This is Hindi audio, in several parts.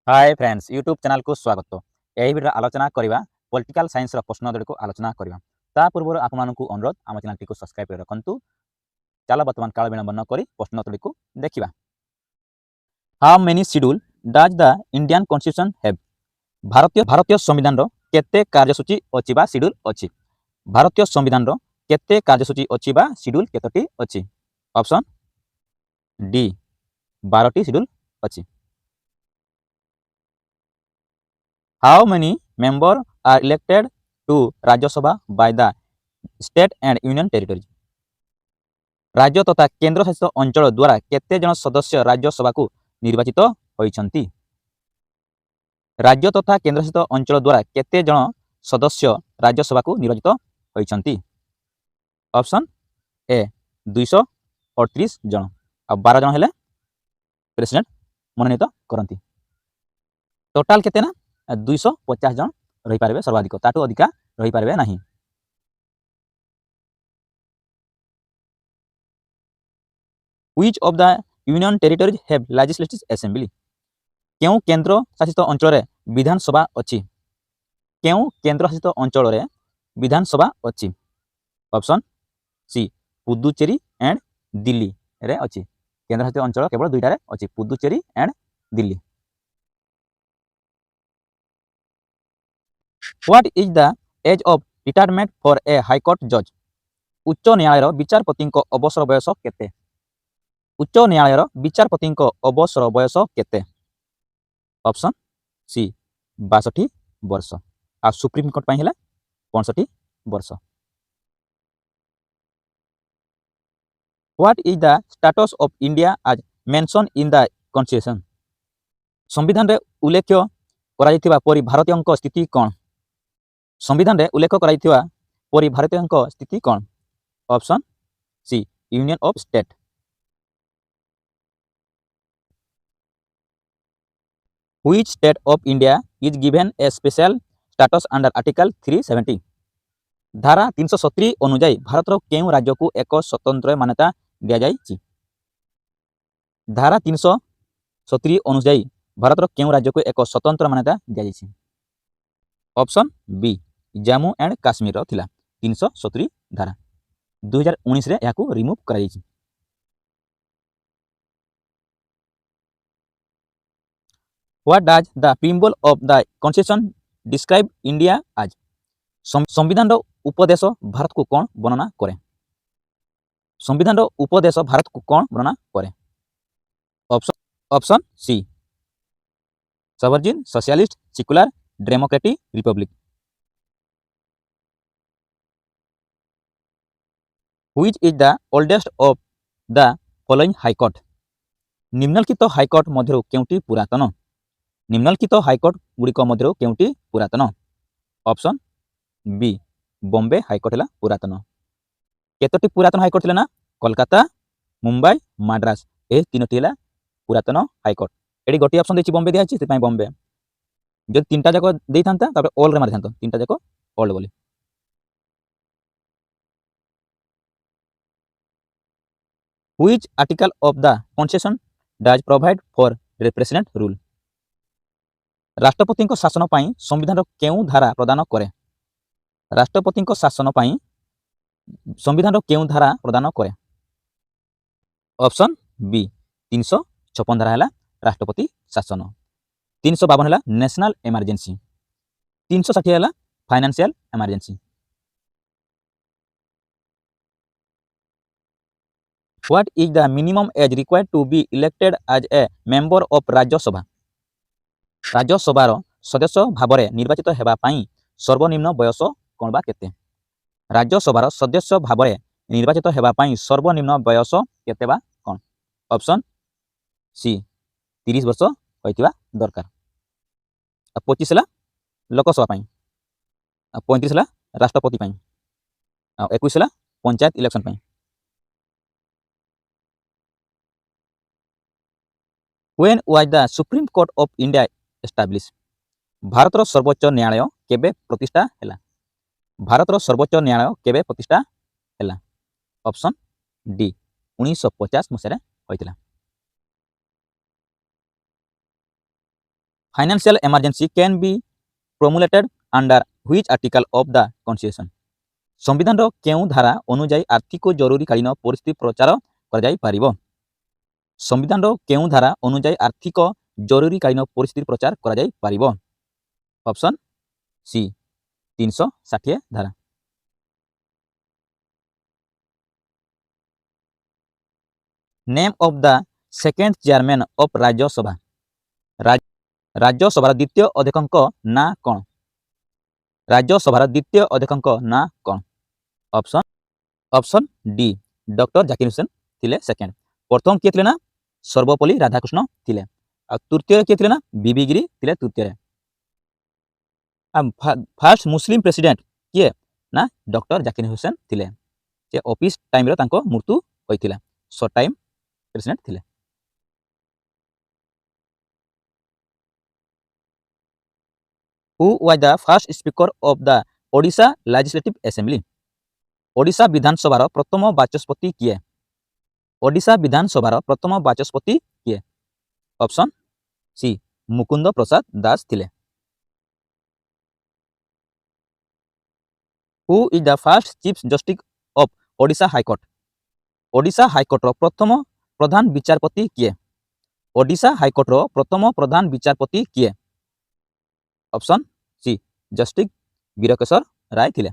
हाय फ्रेंड्स यूट्यूब चैनल को स्वागत। यही वीडियो आलोचना करवा पॉलिटिकल साइंस प्रश्न जोड़ी को आलोचना करवा ता पूर्व आपको अनुरोध आम चैनल को सब्सक्राइब कर रखु। चलो वर्तमान काल विलंब न करी प्रश्न जोड़ी को देखा। How many schedule does the Indian constitution have? भारतीय संविधान रो केते कार्यसूची अछि बा शेड्यूल अछि? भारतीय संविधान रो केते कार्यसूची अछि बा शेड्यूल केतोटी अछि? ऑप्शन डी 12टी शेड्यूल अछि। How many members are elected to Rajya Sabha by the state and union territories? राज्य तथा केंद्र शासित अंचल द्वारा केते जन सदस्य राज्य सभा को निर्वाचित होइछंती? राज्य तथा केंद्र शासित अंचल द्वारा केते जन सदस्य राज्य सभा को निर्वाचित होइछंती? ऑप्शन ए 238 जन और 12 जन हेले प्रेसिडेंट मनोनीत करंती। टोटाल केते ना 250 जन रही पारे सर्वाधिक ताटू अधिका रही पारे नहीं। Which of the union territories have legislative assembly? केउ केंद्र शासित अंचल रे विधानसभा अछि? केउ केंद्र शासित अंचल रे विधानसभा अछि? Option C Puducherry and Delhi रे अछि। केंद्र शासित अंचल केवल दुईटा रे अछि, Puducherry and Delhi. What is the age of retirement for a high court judge? उच्च न्यायालय विचारपति अवसर बयस केते? उच्च न्यायालय विचारपति अवसर बयस केते? ऑप्शन सी 62 वर्ष आ सुप्रीम कोर्ट हेला 65 वर्ष। What is the status of India as mentioned in the constitution? संविधान रे उल्लेख कराइथिबा परि भारतीयଙ୍କ स्थिति कोन? संविधान रे उल्लेख कराइथिबा परि भारतीयଙ୍କ स्थिति कोन? Option C union of state. Which state of India is given a special status under Article 370? धारा 370 अनुଯାयी भारतर केउ राज्य को एक स्वतंत्र मान्यता दिया जाइछि? धारा 370 अनुଯାयी भारतर केउ राज्य को एक स्वतंत्र मान्यता दिया जाइछि? Option B Jammu and Kashmir थिला 370 धारा 2019 रे याकू रिमूव करा जाइछि। What does the preamble of the Constitution describe India as? संविधान उपदेश भारत को कौन वर्णना करे? संविधान उपदेश भारत को कौन वर्णना करे? Option C sovereign socialist secular democratic republic. Which is the oldest of the following high court? निम्नलिखित हाईकोर्ट मध्य केउटी पुरातन? निम्नलिखित हाईकोर्ट गुड़िक मध्य केउटी पुरातन? ऑप्शन बी बॉम्बे हाईकोर्ट है पुरातन। केतोटी पुरातन हाईकोर्ट थिला ना? कोलकाता, मुंबई, मद्रास ए तीनोटी है पुरातन हाईकोर्ट। एडी गोटी ऑप्शन देछि बॉम्बे दिया अछि बॉम्बे। जब तीनटा जाक देई थांता तबे ऑल रे मारि थांतो, तीनटा जाक ऑल बोली। Which article of the Constitution does provide for president rule? राष्ट्रपति शासन पाई संविधान केउ धारा प्रदान करे? राष्ट्रपति शासन पाई संविधान केउ धारा प्रदान करे? ऑप्शन बी 356 धारा है राष्ट्रपति शासन, 352 है नेशनल इमरजेंसी, 360 है financial emergency. What is the minimum age required to be elected as a member of राज्य सभा? राज्य सभार सदस्य भाव में निर्वाचित हेबा पाई सर्वनिम्न बयस कोन बा केते? राज्य सभार सदस्य भाव में निर्वाचित हेबा पाई सर्वनिम्न बयस केते बा कोन? ऑप्शन सी 30 वर्ष होइतिबा दरकार। 25 है लोकसभा पाई, 35 है राष्ट्रपति पाई, 21 है panchayat election pi. When was the Supreme Court of India established? भारतर सर्वोच्च न्यायालय केबे प्रतिष्ठा हैला? भारतर सर्वोच्च न्यायालय केबे प्रतिष्ठा हैला? ऑप्शन डी 1950 मसीह होइतिला। Financial emergency can be promulgated under which article of the constitution संविधान केउ धारा अनुଯାयी आर्थिक जरूरीकालीन परिस्थिति प्रचार कर जाई पारिबो संविधान केउ धारा अनुଯାयी आर्थिक जरूरीकालीन परिस्थिति प्रचार कर जाई पारिबो ऑप्शन सी 360 धारा name of the second chairman of Rajya Sabha Rajya Sabha द्वितीय अध्यक्ष ना कौन राज्यसभा द्वितीय अध्यक्ष ना कौन option option D doctor Zakir Hussain थिले सेकेंड प्रथम किए थिले ना सर्वपल्ली राधाकृष्ण थिले आ तृतीय किए थिले ना बीबी गिरी थिले तृतीय फास्ट मुस्लिम प्रेसिडेंट किए ना डॉक्टर जाकिर हुसैन थिले जे ऑफिस टाइम रे तांको मृत्यु होइथिला शॉर्ट टाइम प्रेसिडेंट थिले who was the first speaker of the Odisha legislative assembly Odisha विधानसभा प्रथम बाचस्पति किए ओडिशा विधानसभा प्रथम बाचस्पति किए ऑप्शन सी मुकुंद प्रसाद दास थिले who is the first chief justice of Odisha high court प्रथम प्रधान विचारपति किए ओडिशा हाईकोर्ट प्रथम प्रधान विचारपति किए ऑप्शन सी जस्टिस वीरकेशर राय थिले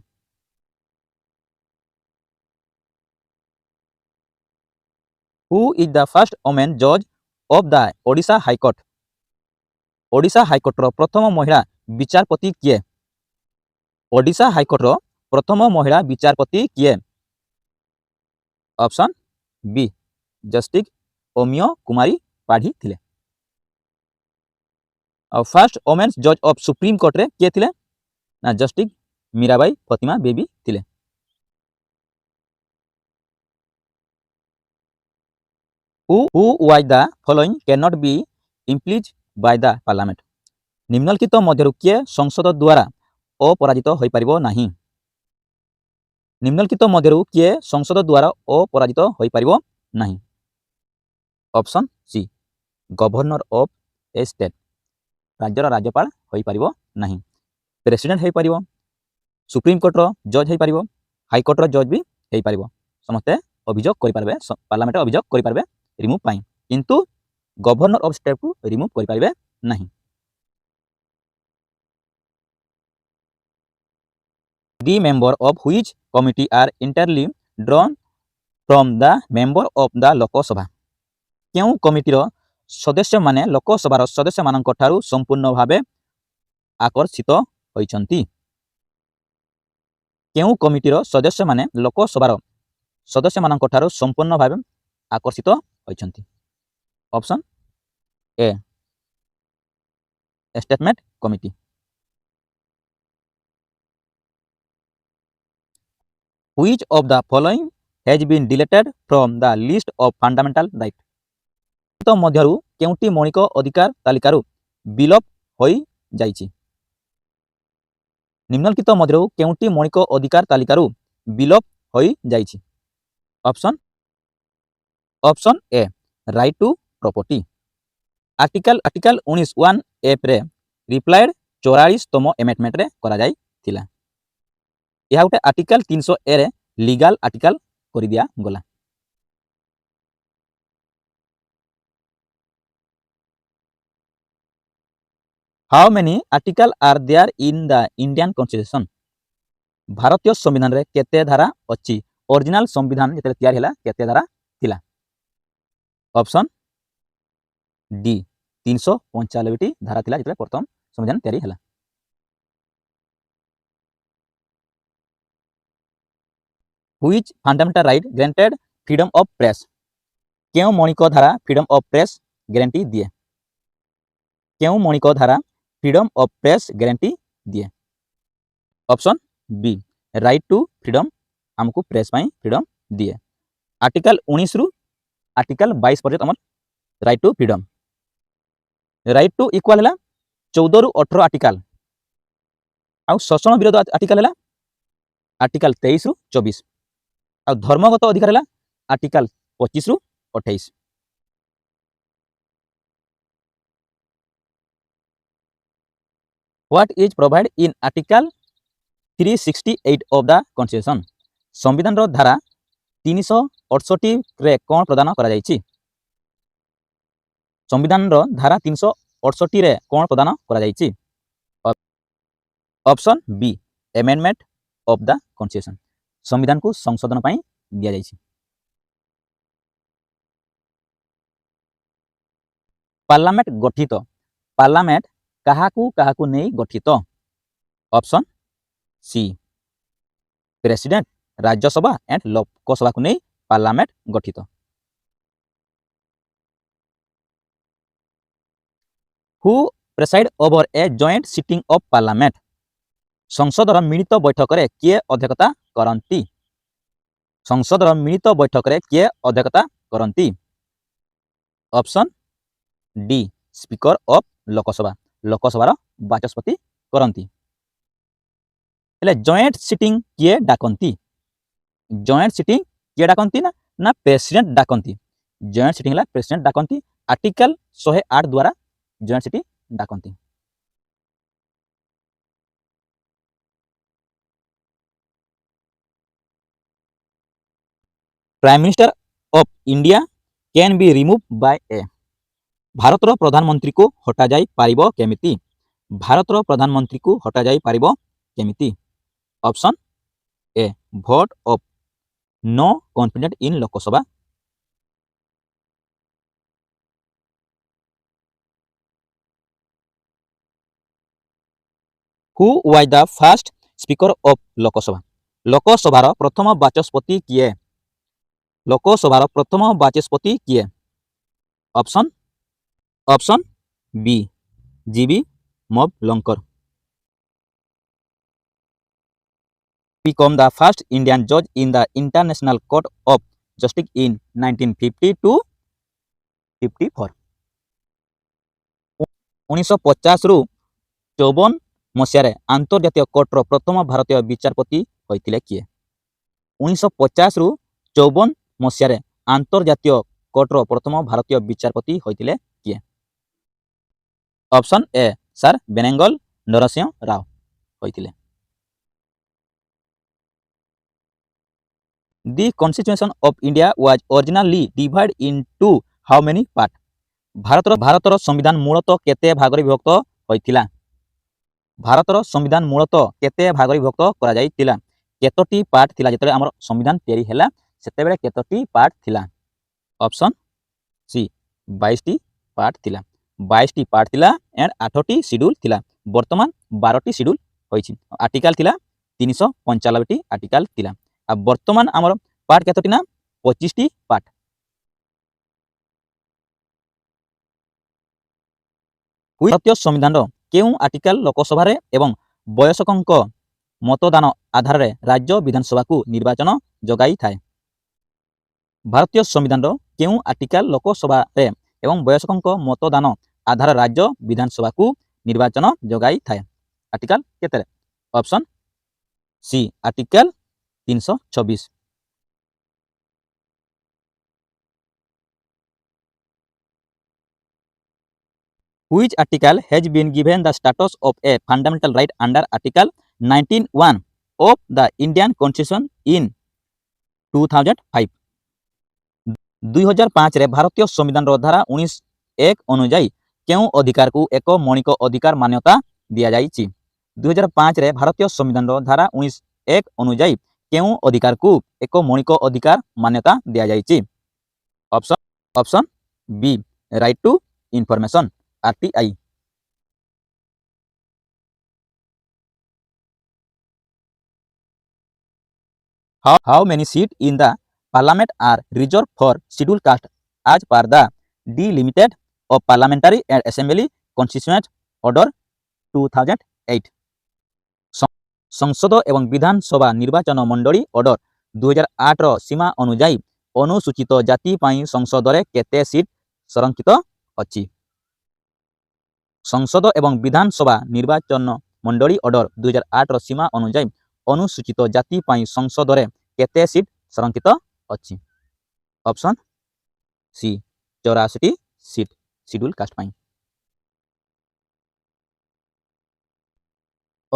who is the first women जज ऑफ द ओडिशा हाईकोर्ट प्रथम महिला विचारपति किए ओडिशा हाईकोर्ट प्रथम महिला विचारपति किए ऑप्शन बी जस्टिस ओमियो कुमारी पाढ़ी थिले फर्स्ट वुमेन जज ऑफ सुप्रीम कोर्ट रे किए थिले ना जस्टिस मीराबाई फतिमा बेबी थिले who was the following cannot be impeached by the parliament निम्नलिखित मध्यरु किए संसद द्वारा अपराजित होई परिबो नाही निम्नलिखित मध्यरु किए संसद द्वारा अपराजित होई परिबो नाही option C governor of a state राज्यर राज्यपाल होई परिबो नाही प्रेसिडेंट होई परिबो सुप्रीम कोर्ट रो जज होई परिबो हाई कोर्ट रो जज भी होई परिबो समस्त अभियोग करि पारबे पार्लियामेंट अभियोग करि पारबे रिमूव पाई किंतु गवर्नर ऑफ स्टेट को रिमूव करि पारबे नाही The member of which committee are entirely drawn from the member of the Lok Sabha केउ कमिटीर सदस्य माने लोकसभार सदस्य मानक ठारू संपूर्ण भावे आकर्षित होइछंती केउ कमिटीर सदस्य माने लोकसभार सदस्य मानक ठारू संपूर्ण भावे आकर्षित होइछंती option A statement committee Which of the following has been deleted from the list of fundamental rights? तो मध्यरु केउटी मौलिक अधिकार तालिकारु विलोप होई जाइछि निम्नलिखित मध्यरु केउटी मौलिक अधिकार तालिकारु विलोप होई जाइछि option option A right to property article 19(1) F रे रिप्लाइड 44 तम एमेंडमेंट रे करा जाई थिला यह गोटे आर्टिकल 300 ए रे लीगल आर्टिकल कर दिया गला how many article are there in the Indian constitution भारतीय संविधान रे केते धारा अछि ओरिजिनल संविधान जेते तैयार हैला केते धारा थिला ऑप्शन डी 395 धारा थिला जेते प्रथम संविधान तैयारी हैला Which fundamental right granted freedom of press केउ मौलिक धारा फ्रीडम ऑफ प्रेस गारंटी दिए केउ मौलिक धारा फ्रीडम ऑफ प्रेस गारंटी दिए option B right to freedom हमको प्रेस पाई फ्रीडम दिए आर्टिकल 19 रु आर्टिकल 22 पर्यंत हमर right to freedom right to equal हैला 14 रु 18 आर्टिकल आ शोषण विरोध आर्टिकल हैला आर्टिकल 23 रु 24 आ धर्मगत अधिकार हैला आर्टिकल 25 रु 28 What is provided in Article 368 of the Constitution? संविधान धारा 368 रे कौन प्रदान करा जायछि? संविधान धारा 368 रे कौन प्रदान करा जायछि? Option B amendment of the constitution संविधान को संशोधन पई दिया जायछि। पार्लियामेंट गठित पार्लियामेंट काहाकू नहीं गठित? Option C president Rajya Sabha and Lok Sabha को नहीं पार्लियामेंट गठित। Who preside over a joint sitting of parliament संसदर मिलित बैठक रे किए अध्यक्षता करंती? संसदर मिलित बैठक रे किए अध्यक्षता करंती? Option D speaker of Lok Sabha लोकसभार बाचस्पति करंती। हेले जॉइंट सिटिंग किए डाकंती? जॉइंट सिटिंग किए डाकंती ना प्रेसिडेंट डाकंती? जॉइंट सिटिंग ला प्रेसिडेंट डाकंती। आर्टिकल 108 द्वारा जॉइंट सिटिंग डाकंती। Prime minister of India can be remove by a भारतर प्रधानमंत्री को हटा जाई पारिबो केमिति? भारतर प्रधानमंत्री को हटा जाई पारिबो केमिति? Option A vote of no confidence in Lok Sabha. Who was the first speaker of Lok Sabha लोकसभार प्रथम बाचस्पति किए? लोकसभार प्रथम बाचस्पति किए? Option B GB Mavalankar. Become the first Indian judge in the International Court of Justice in 1950 to 54। 1950 रु 54 मसीह आंतर्जातीय कोर्टर प्रथम भारतीय विचारपति होइतिले किए? 1950 रु 54 मसीह आंतर्जातीय कोर्टर प्रथम भारतीय विचारपति होइतिले किए? Option A sir Benegal Narsing Rau होइतिले। The Constitution of India was originally divided into how many parts? भारतर संविधान मूलतः केते भागरे विभक्त होइतिला? भारतर संविधान मूलतः केते भागरे विभक्त करा जाइतिला? केतोटी पार्ट थिला जेतरे हमर संविधान तयारी हैला सेते बेले केतोटी पार्ट थिला? ऑप्शन सी 22 टी पार्ट थिला। 22 टी पार्ट थिला एंड 8 टी शेड्यूल थिला। वर्तमान 12 टी शेड्यूल होइछि। आर्टिकल थिला 395 टी आर्टिकल थिला। अब वर्तमान आमर पार्ट केतोटी ना 25 टी पार्ट। भारतीय संविधान केउ आर्टिकल लोकसभा रे एवं वयस्कंक मतदान आधार रे राज्य विधानसभा को निर्वाचन जगाई थाए? भारतीय संविधान केउ आर्टिकल लोकसभा रे एवं वयस्कंक मतदान आधार राज्य विधानसभा को निर्वाचन जगाई थाए? आर्टिकल केते? Option C article 326। Which article has been given the status of a fundamental right under Article 19(1) of the Indian Constitution in 2005? 2005 रे भारतीय संविधान धारा 19(1) अनुଯାयी केउ अधिकार को एक मौलिक अधिकार मान्यता दिया जाइछि? 2005 रे भारतीय संविधान धारा 19(1) अनुଯାयी केउ अधिकार को एक मौलिक अधिकार मान्यता दिया जाइछि? Option B right to information RTI। How many seats in the parliament are reserved for scheduled caste as per the delimited of parliamentary and assembly constituent order 2008? संसद एवं विधानसभा निर्वाचन मंडली ऑर्डर 2008 रो सीमा अनुଯାयी अनुसूचित जाति पाई संसद रे केते सीट संरक्षित अछि? संसद एवं विधानसभा निर्वाचन मंडली ऑर्डर 2008 रो सीमा अनुଯାयी अनुसूचित जाति पाई संसद रे केते सीट संरक्षित अछि? Option C 84 seat schedule caste पाई।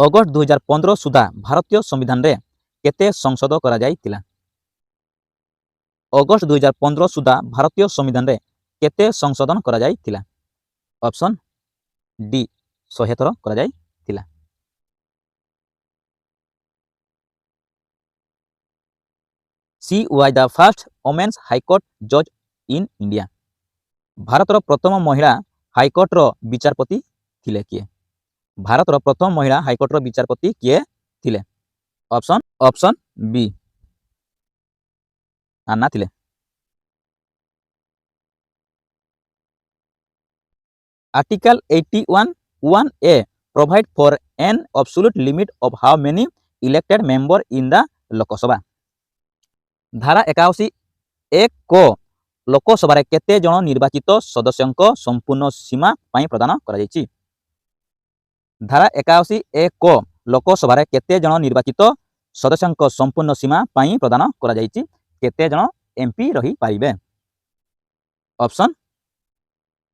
ଅଗଷ୍ଟ 2015 ସୁଦ୍ଧା ଭାରତୀୟ ସମ୍ବିଧାନରେ କେତେ ସଂଶୋଧନ କରାଯାଇଥିଲା? ଅଗଷ୍ଟ 2015 ସୁଦ୍ଧା ଭାରତୀୟ ସମ୍ବିଧାନରେ କେତେ ସଂଶୋଧନ କରାଯାଇଥିଲା? ଅପସନ୍ ଡି 100 ଥର କରାଯାଇଥିଲା। C was the first women's high court ଜଜ୍ ଇନ୍ ଇଣ୍ଡିଆ। ଭାରତର ପ୍ରଥମ ମହିଳା ହାଇକୋର୍ଟର ବିଚାରପତି ଥିଲେ କିଏ? ଭାରତର ପ୍ରଥମ ମହିଳା ହାଇକୋର୍ଟର ବିଚାରପତି କିଏ ଥିଲେ? ଅପସନ୍ ବି ଆନ୍ନା ଥିଲେ। Article 81(1)(a) provide for an absolute limit of how many elected member in the Lok Sabha। ଧାରା 81(1) କ ଲୋକସଭାରେ କେତେ ଜଣ ନିର୍ବାଚିତ ସଦସ୍ୟଙ୍କ ସମ୍ପୂର୍ଣ୍ଣ ସୀମା ପାଇଁ ପ୍ରଦାନ କରାଯାଇଛି? ଧାରା 81(1) କ ଲୋକସଭାରେ କେତେ ଜଣ ନିର୍ବାଚିତ ସଦସ୍ୟଙ୍କ ସମ୍ପୂର୍ଣ୍ଣ ସୀମା ପାଇଁ ପ୍ରଦାନ କରାଯାଇଛି? କେତେ ଜଣ ଏମ୍ପି ରହିପାରିବେ? ଅପସନ୍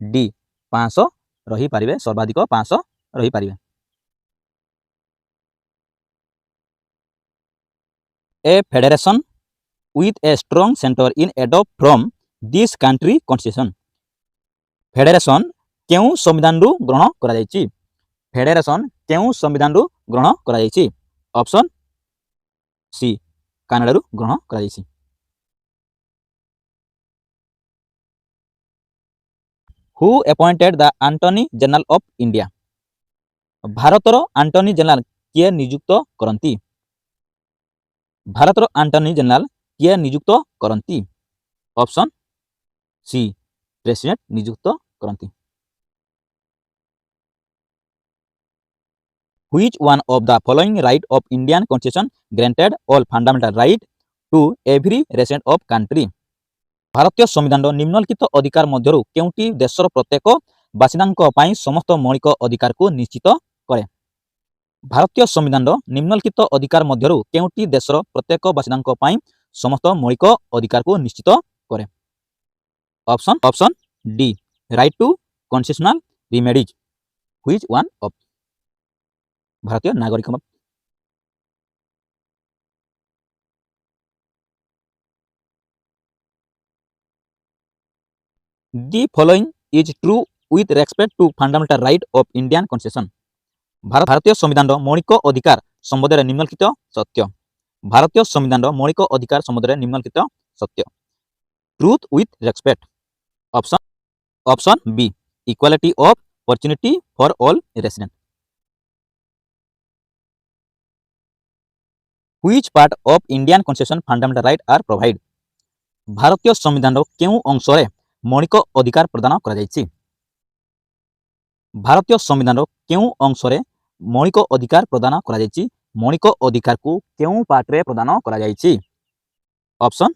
ଡି 500 ରହିପାରିବେ, ସର୍ବାଧିକ 500 ରହିପାରିବେ। A federation with a strong center in adopt from this country constitution। Federation କେଉଁ ସମ୍ବିଧାନରୁ ଗ୍ରହଣ କରାଯାଇଛି? ଫେଡେରେସନ୍ କେଉଁ ସମ୍ବିଧାନରୁ ଗ୍ରହଣ କରାଯାଇଛି? ଅପସନ୍ ସି କାନାଡ଼ାରୁ ଗ୍ରହଣ କରାଯାଇଛି। Who appointed the Attorney General of India? ଭାରତର ଆଣ୍ଟର୍ନି ଜେନେରାଲ କିଏ ନିଯୁକ୍ତ କରନ୍ତି? ଭାରତର ଆଣ୍ଟର୍ନି ଜେନେରାଲ କିଏ ନିଯୁକ୍ତ କରନ୍ତି? ଅପସନ୍ ସି ପ୍ରେସିଡେଣ୍ଟ ନିଯୁକ୍ତ କରନ୍ତି। Which one of the following right of Indian Constitution granted all fundamental right to every resident of country? ଭାରତୀୟ ସମ୍ବିଧାନର ନିମ୍ନଲିଖିତ ଅଧିକାର ମଧ୍ୟରୁ କେଉଁଟି ଦେଶର ପ୍ରତ୍ୟେକ ବାସିନ୍ଦାଙ୍କ ପାଇଁ ସମସ୍ତ ମୌଳିକ ଅଧିକାରକୁ ନିଶ୍ଚିତ କରେ? ଭାରତୀୟ ସମ୍ବିଧାନର ନିମ୍ନଲିଖିତ ଅଧିକାର ମଧ୍ୟରୁ କେଉଁଟି ଦେଶର ପ୍ରତ୍ୟେକ ବାସିନ୍ଦାଙ୍କ ପାଇଁ ସମସ୍ତ ମୌଳିକ ଅଧିକାରକୁ ନିଶ୍ଚିତ କରେ? Option D right to constitutional remedies. Which one of ଭାରତୀୟ ନାଗରିକ The following is true with respect to fundamental right of Indian Constitution। ଭାରତୀୟ ସମ୍ବିଧାନର ମୌଳିକ ଅଧିକାର ସମ୍ବନ୍ଧରେ ନିମ୍ନଲିଖିତ ସତ୍ୟ। ଭାରତୀୟ ସମ୍ବିଧାନର ମୌଳିକ ଅଧିକାର ସମ୍ବନ୍ଧରେ ନିମ୍ନଲିଖିତ ସତ୍ୟ। Truth with respect। Option B equality of opportunity for all residents। Which part of Indian Constitution fundamental right are provided? ଭାରତୀୟ ସମ୍ବିଧାନର କେଉଁ ଅଂଶରେ ମୌଳିକ ଅଧିକାର ପ୍ରଦାନ କରାଯାଇଛି? ଭାରତୀୟ ସମ୍ବିଧାନର କେଉଁ ଅଂଶରେ ମୌଳିକ ଅଧିକାର ପ୍ରଦାନ କରାଯାଇଛି? ମୌଳିକ ଅଧିକାରକୁ କେଉଁ ପାର୍ଟରେ ପ୍ରଦାନ କରାଯାଇଛି? ଅପସନ୍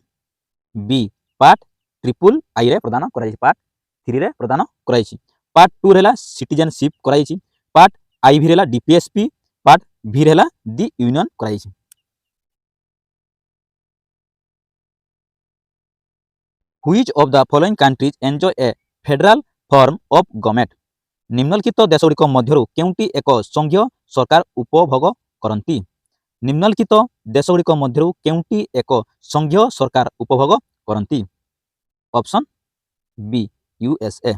ବି ପାର୍ଟ IIIରେ ପ୍ରଦାନ କରାଯାଇଛି। ପାର୍ଟ 3ରେ ପ୍ରଦାନ କରାଯାଇଛି। ପାର୍ଟ 2 ହେଲା ସିଟିଜେନସିପ୍ କରାଯାଇଛି। ପାର୍ଟ IV ହେଲା DPSP। ପାର୍ଟ V ହେଲା ଦି ୟୁନିୟନ କରାଯାଇଛି। Which of the following countries enjoy a federal form of government? ନିମ୍ନଲିଖିତ ଦେଶଗୁଡ଼ିକ ମଧ୍ୟରୁ କେଉଁଟି ଏକ ସଂଘୀୟ ସରକାର ଉପଭୋଗ କରନ୍ତି? ନିମ୍ନଲିଖିତ ଦେଶଗୁଡ଼ିକ ମଧ୍ୟରୁ କେଉଁଟି ଏକ ସଂଘୀୟ ସରକାର ଉପଭୋଗ କରନ୍ତି? Option B USA।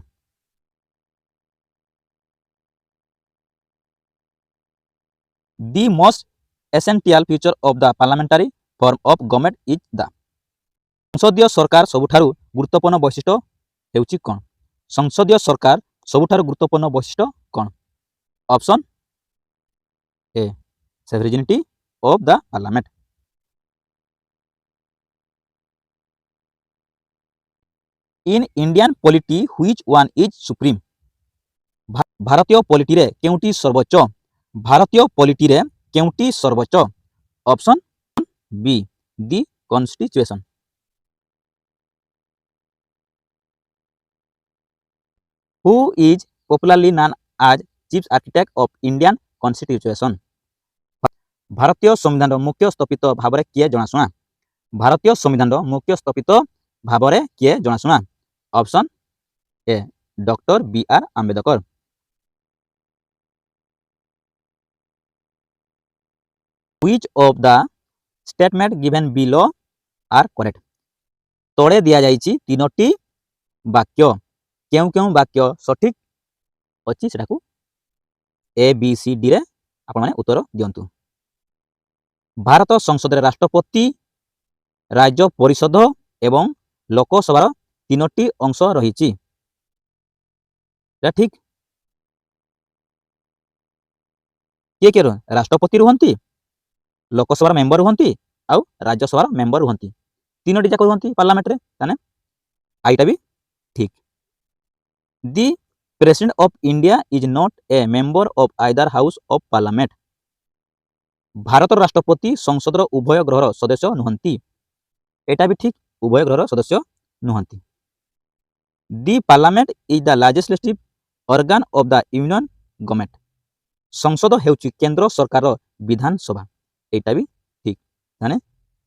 The most essential feature of the parliamentary form of government is the। ସଂସଦୀୟ ସରକାର ସବୁଠାରୁ ଗୁରୁତ୍ୱପୂର୍ଣ୍ଣ ବୈଶିଷ୍ଟ୍ୟ ହେଉଛି କ'ଣ? ସଂସଦୀୟ ସରକାର ସବୁଠାରୁ ଗୁରୁତ୍ୱପୂର୍ଣ୍ଣ ବୈଶିଷ୍ଟ୍ୟ କ'ଣ? Option A sovereignty of the parliament। In Indian polity which one is supreme? ଭାରତୀୟ ପଲିଟିରେ କେଉଁଟି ସର୍ବୋଚ୍ଚ? ଭାରତୀୟ ପଲିଟିରେ କେଉଁଟି ସର୍ବୋଚ୍ଚ? Option B the constitution. Who is popularly known as chief architect of Indian Constitution? ଭାରତୀୟ ସମ୍ବିଧାନର ମୁଖ୍ୟ ସ୍ଥପତି ଭାବରେ କିଏ ଜଣାଶୁଣା? ଭାରତୀୟ ସମ୍ବିଧାନର ମୁଖ୍ୟ ସ୍ଥପତି ଭାବରେ କିଏ ଜଣାଶୁଣା? Option A doctor BR Ambedkar. Which of the statement given below are correct? तळे दिया जाइछि तीनोटी वाक्य केउ केउ वाक्य सठिक अछि सेटाकू ए बी सी डी रे आपण माने उत्तर दियंतु। भारत संसद रे राष्ट्रपति राज्य परिषद एवं लोकसभा तीनोटी अंश रहिछि ठीक किए राष्ट्रपति रुहंती लोकसभा मेंबर रुहंती आउ राज्यसभा मेंबर रुहंती तीनोटी जाक रुहंती पार्लियामेंट रे ताने आईटा भी ठीक। दी president of India is not a member of either house of parliament Bharat राष्ट्रपति संसद उभय गृहर सदस्य नुहंती एटा भी ठीक उभय गृहर सदस्य नुहंती। The parliament is the legislative organ of the union government संसद हेउची केंद्र सरकार विधानसभा एटा भी ठीक ताने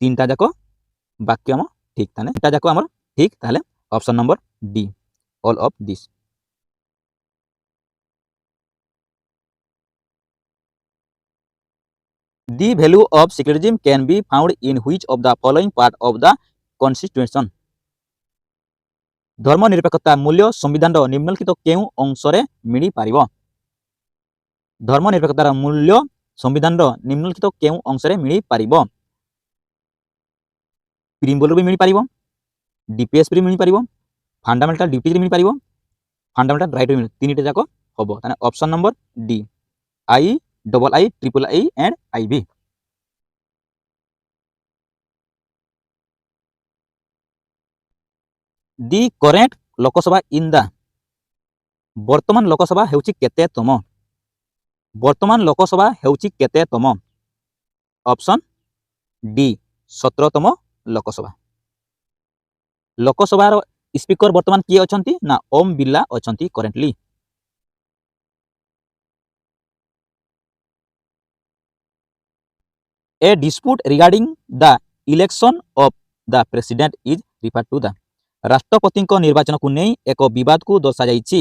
तीनटा जाक वाक्य हम ठीक ताने तीनटा जाक हमर ठीक ताले option number D all of this. The value of secularism can be found in which of the following part of the Constitution? धर्मनिरपेक्षता मूल्य संविधान निम्नलिखित केउ अंशरे मिली पारिबो धर्मनिरपेक्षतार मूल्य संविधान निम्नलिखित केउ अंशरे मिली पारिबो प्रिम्बल भी मिली पारिबो डीपीएस भी मिली पारिबो फंडामेंटल ड्यूटी भी मिली पारिबो फंडामेंटल राइट भी मिली तीनटा जाक हबो ताने option number D I double I, triple I and IB. The current Lok Sabha in the वर्तमान लोकसभा हेउची केते तम वर्तमान लोकसभा हेउची केते तम ऑप्शन डी 17 तम लोकसभा लोकसभार स्पीकर वर्तमान किए अछंती ना ओम बिरला अछंती currently. A dispute regarding the election of the president is referred to the राष्ट्रपति निर्वाचन को नहीं एक विवाद को दर्शा जाइछि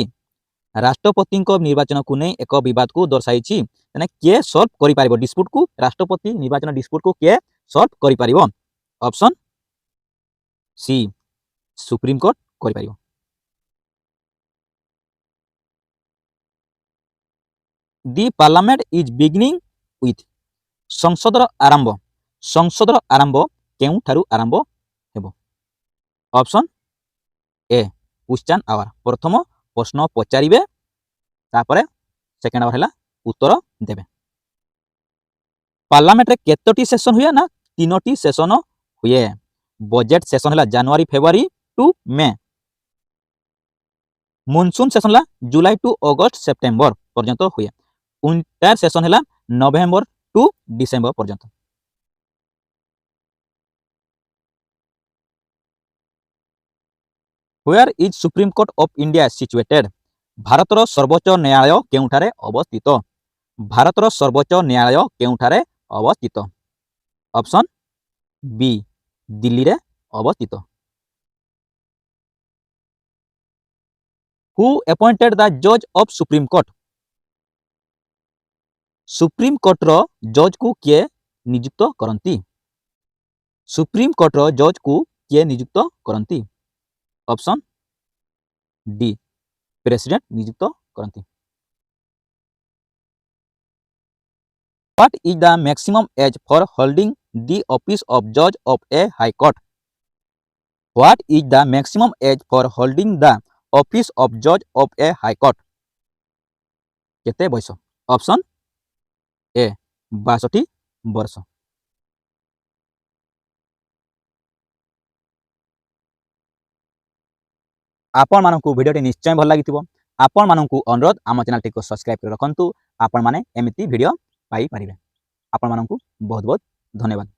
राष्ट्रपति निर्वाचन को नहीं एक विवाद को दर्शाइछि माने के सॉल्व करि पारिबो डिस्प्यूट को राष्ट्रपति निर्वाचन डिस्प्यूट को के सॉल्व करि पारिबो ऑप्शन सी सुप्रीम कोर्ट करि पारिबो। The parliament is beginning with संसदर आरंभ केउ ठारू आरंभ हेबो ऑप्शन ए क्वेश्चन आवर प्रथम प्रश्न पचारिबे तापरे सेकेंड आवर हैला उत्तर देबे पार्लियामेंट रे केतोटी सेशन हुए ना तीनोटी सेशन हुए बजेट सेशन हैला जनवरी February to may monsoon session हैला जुलाई टू अगस्त सेप्टेम्बर पर्यंत हुए विंटर सेशन हैला नवेम्बर टू डिसेम्बर पर्यंत। Where is Supreme Court of India situated? भारतर सर्वोच्च न्यायालय केउठारे अवस्थित भारतर सर्वोच्च न्यायालय केउठारे अवस्थित ऑप्शन बी दिल्ली रे अवस्थित। Who appointed the judge of Supreme Court? Supreme court रो जज को किए नियुक्त करंती सुप्रीम कोर्ट रो जज को किए नियुक्त करंती ऑप्शन डी प्रेसिडेंट नियुक्त करंती। What is the maximum age for holding the office of judge of a high court? What is the maximum age for holding the office of judge of a high court? केते बयस ऑप्शन ए 62 वर्ष। आपण मानकु वीडियोटी निश्चय भल लागिथिबो आपण मानकु अनुरोध आम चैनल टी को सब्सक्राइब कर रखंतु आपण माने एमिति वीडियो पाई परिबे आपण मानकु बहुत बहुत धन्यवाद।